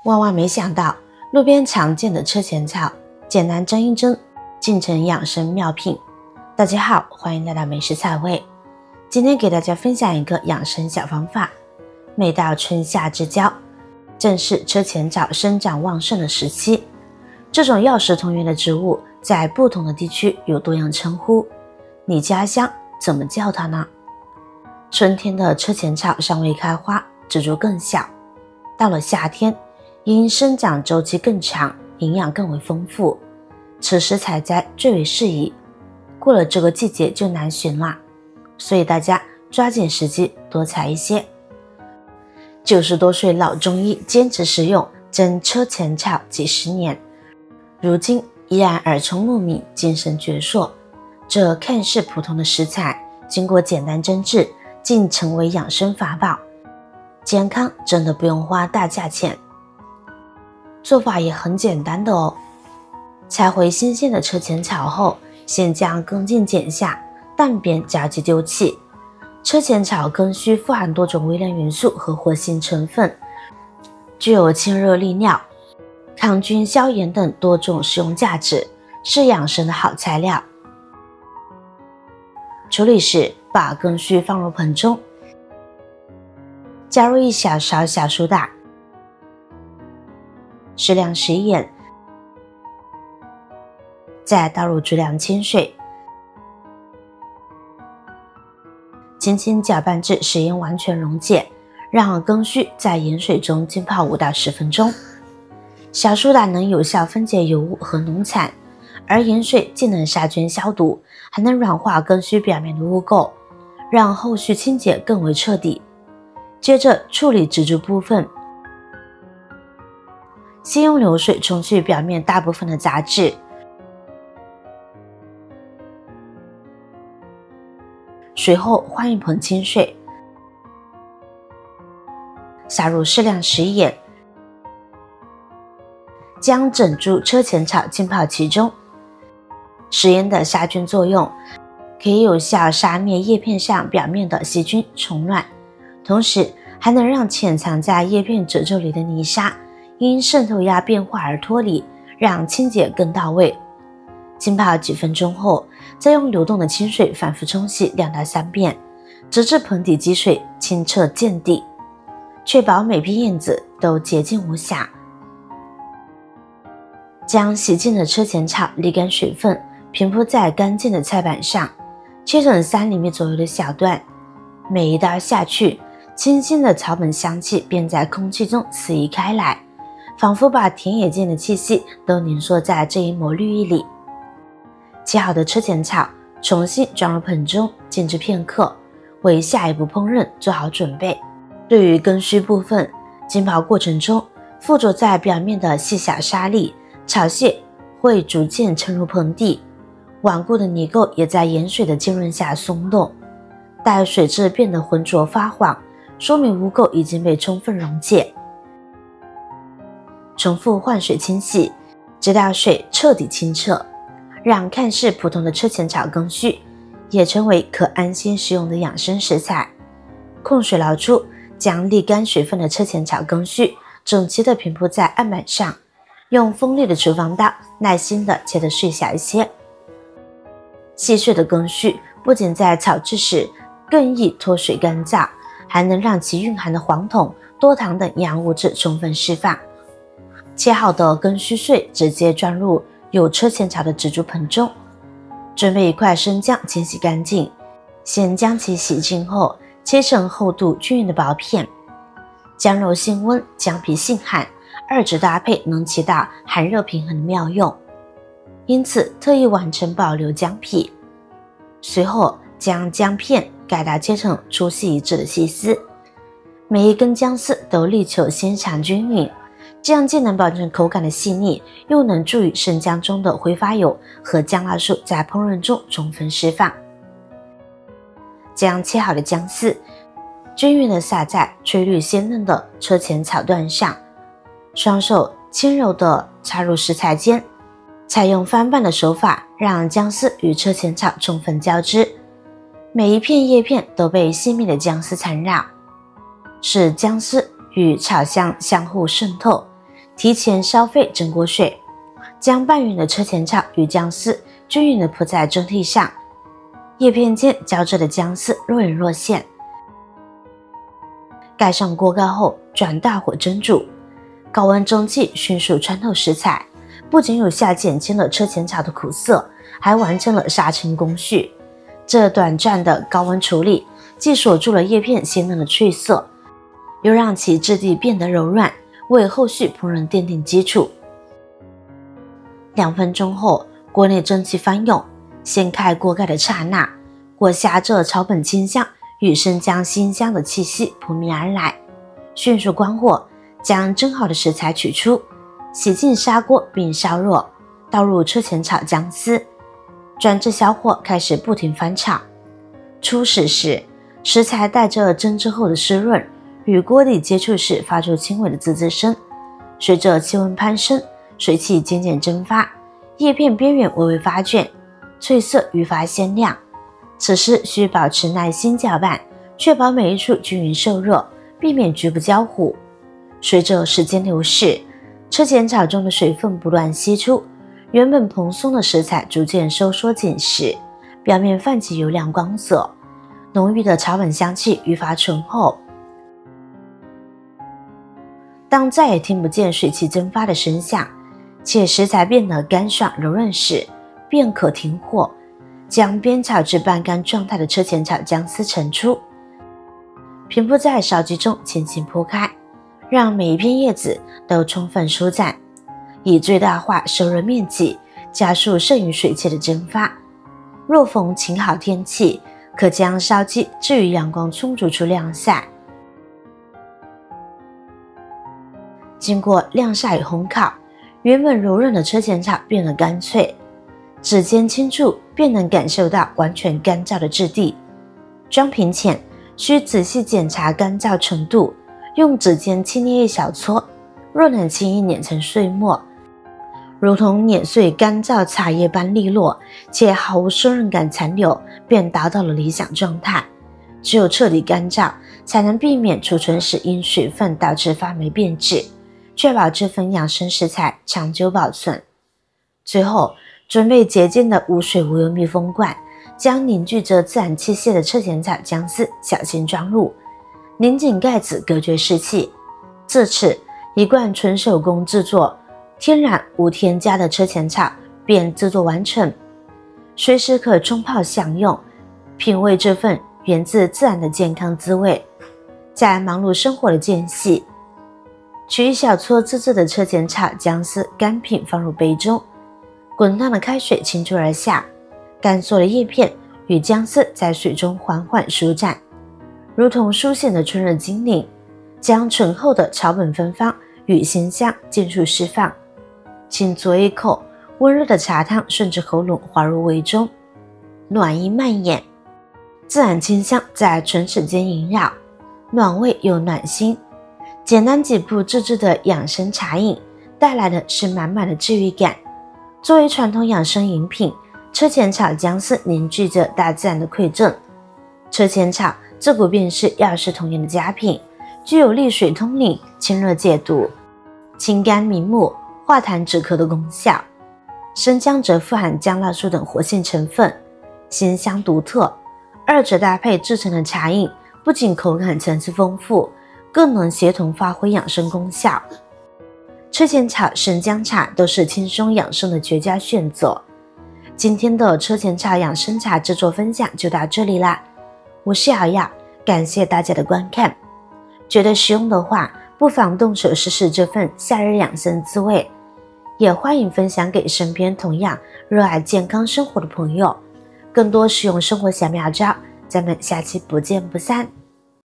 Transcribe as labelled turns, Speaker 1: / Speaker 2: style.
Speaker 1: 万万没想到，路边常见的车前草，简单蒸一蒸，竟成养生妙品。大家好，欢迎来到美食菜味。今天给大家分享一个养生小方法。每到春夏之交，正是车前草生长旺盛的时期。这种药食同源的植物，在不同的地区有多样称呼。你家乡怎么叫它呢？春天的车前草尚未开花，植株更小。到了夏天，因生长周期更长，营养更为丰富，此时采摘最为适宜。过了这个季节就难寻了，所以大家抓紧时机多采一些。90多岁老中医坚持食用蒸车前草几十年，如今依然耳聪目明，精神矍铄。这看似普通的食材，经过简单蒸制，竟成为养生法宝。健康真的不用花大价钱，做法也很简单的哦。采回新鲜的车前草后，先将根茎剪下，淡扁夹击丢弃。车前草根须富含多种微量元素和活性成分，具有清热利尿、抗菌消炎等多种实用价值，是养生的好材料。处理时，把根须放入盆中，加入1小勺小苏打，适量食盐，再倒入足量清水，轻轻搅拌至食盐完全溶解，让根须在盐水中浸泡5到10分钟。小苏打能有效分解油污和农残，而盐水既能杀菌消毒，还能软化根须表面的污垢，让后续清洁更为彻底。接着处理植株部分，先用流水冲去表面大部分的杂质，随后换一盆清水，撒入适量食盐，将整株车前草浸泡其中。食盐的杀菌作用可以有效杀灭叶片上表面的细菌虫卵，同时还能让潜藏在叶片褶皱里的泥沙因渗透压变化而脱离，让清洁更到位。浸泡几分钟后，再用流动的清水反复冲洗2到3遍，直至盆底积水清澈见底，确保每片叶子都洁净无瑕。将洗净的车前草沥干水分，平铺在干净的菜板上，切成3厘米左右的小段。每一刀下去，清新的草本香气便在空气中肆意开来，仿佛把田野间的气息都凝缩在这一抹绿意里。切好的车前草重新装入盆中，静置片刻，为下一步烹饪做好准备。对于根须部分，浸泡过程中附着在表面的细小沙粒、草屑会逐渐沉入盆底，顽固的泥垢也在盐水的浸润下松动。待水质变得浑浊发黄，说明污垢已经被充分溶解。重复换水清洗，直到水彻底清澈，让看似普通的车前草根须也成为可安心食用的养生食材。控水捞出，将沥干水分的车前草根须整齐地平铺在案板上，用锋利的厨房刀耐心地切得碎小一些。细碎的根须不仅在炒制时更易脱水干燥，还能让其蕴含的黄酮、多糖等营养物质充分释放。切好的根须碎直接装入有车前草的植株盆中，准备一块生姜清洗干净，先将其洗净后切成厚度均匀的薄片。姜肉性温，姜皮性寒，二者搭配能起到寒热平衡的妙用，因此特意完成保留姜皮。随后将姜片改大切成粗细一致的细丝，每一根姜丝都力求纤长均匀，这样既能保证口感的细腻，又能助于生姜中的挥发油和姜辣素在烹饪中充分释放。将切好的姜丝均匀地撒在翠绿鲜嫩的车前草段上，双手轻柔地插入食材间，采用翻拌的手法让姜丝与车前草充分交织，每一片叶片都被细密的姜丝缠绕，使姜丝与草香相互渗透，提前烧沸整锅水，将拌匀的车前草与姜丝均匀地铺在蒸屉上，叶片间浇制的姜丝若隐若现。盖上锅盖后，转大火蒸煮，高温蒸汽迅速穿透食材，不仅有效减轻了车前草的苦涩，还完成了杀青工序。这短暂的高温处理，既锁住了叶片鲜嫩的脆色，又让其质地变得柔软，为后续烹饪奠定基础。2分钟后，锅内蒸汽翻涌，掀开锅盖的刹那，锅下这草本清香与生姜辛香的气息扑面而来。迅速关火，将蒸好的食材取出，洗净砂锅并烧热，倒入车前草姜丝，转至小火开始不停翻炒。初始时，食材带着蒸制后的湿润，与锅底接触时发出轻微的滋滋声。随着气温攀升，水汽渐渐蒸发，叶片边缘微微发卷，脆色愈发鲜亮。此时需保持耐心搅拌，确保每一处均匀受热，避免局部焦糊。随着时间流逝，车前草中的水分不断析出，原本蓬松的食材逐渐收缩紧实，表面泛起油亮光泽，浓郁的草本香气愈发醇厚。当再也听不见水汽蒸发的声响，且食材变得干爽柔润时，便可停火，将煸炒至半干状态的车前草姜丝盛出，平铺在烧鸡中轻轻铺开，让每一片叶子都充分舒展，以最大化受热面积，加速剩余水汽的蒸发。若逢晴好天气，可将烧鸡置于阳光充足处晾晒。经过晾晒与烘烤，原本柔润的车前草变得干脆，指尖轻触便能感受到完全干燥的质地。装瓶前需仔细检查干燥程度，用指尖轻捏一小撮，若能轻易碾成碎末，如同碾碎干燥茶叶般利落，且毫无湿润感残留，便达到了理想状态。只有彻底干燥，才能避免储存时因水分导致发霉变质，确保这份养生食材长久保存。最后，准备洁净的无水无油密封罐，将凝聚着自然气息的车前草姜丝小心装入，拧紧盖子隔绝湿气。自此，一罐纯手工制作、天然无添加的车前草便制作完成，随时可冲泡享用，品味这份源自自然的健康滋味。在忙碌生活的间隙，取一小撮自制的车前草姜丝干品放入杯中，滚烫的开水倾注而下，干燥的叶片与姜丝在水中缓缓舒展，如同苏醒的春日精灵，将醇厚的草本芬芳与馨香尽数释放。请嘬一口，温热的茶汤顺着喉咙滑入胃中，暖意蔓延，自然清香在唇齿间萦绕，暖胃又暖心。简单几步自制的养生茶饮，带来的是满满的治愈感。作为传统养生饮品，车前草姜丝凝聚着大自然的馈赠。车前草自古便是药食同源的佳品，具有利水通淋、清热解毒、清肝明目、化痰止咳的功效。生姜则富含姜辣素等活性成分，鲜香独特，二者搭配制成的茶饮，不仅口感层次丰富，更能协同发挥养生功效。车前草、生姜茶都是轻松养生的绝佳选择。今天的车前草养生茶制作分享就到这里啦，我是瑶瑶，感谢大家的观看。觉得实用的话，不妨动手试试这份夏日养生滋味，也欢迎分享给身边同样热爱健康生活的朋友。更多实用生活小妙招，咱们下期不见不散。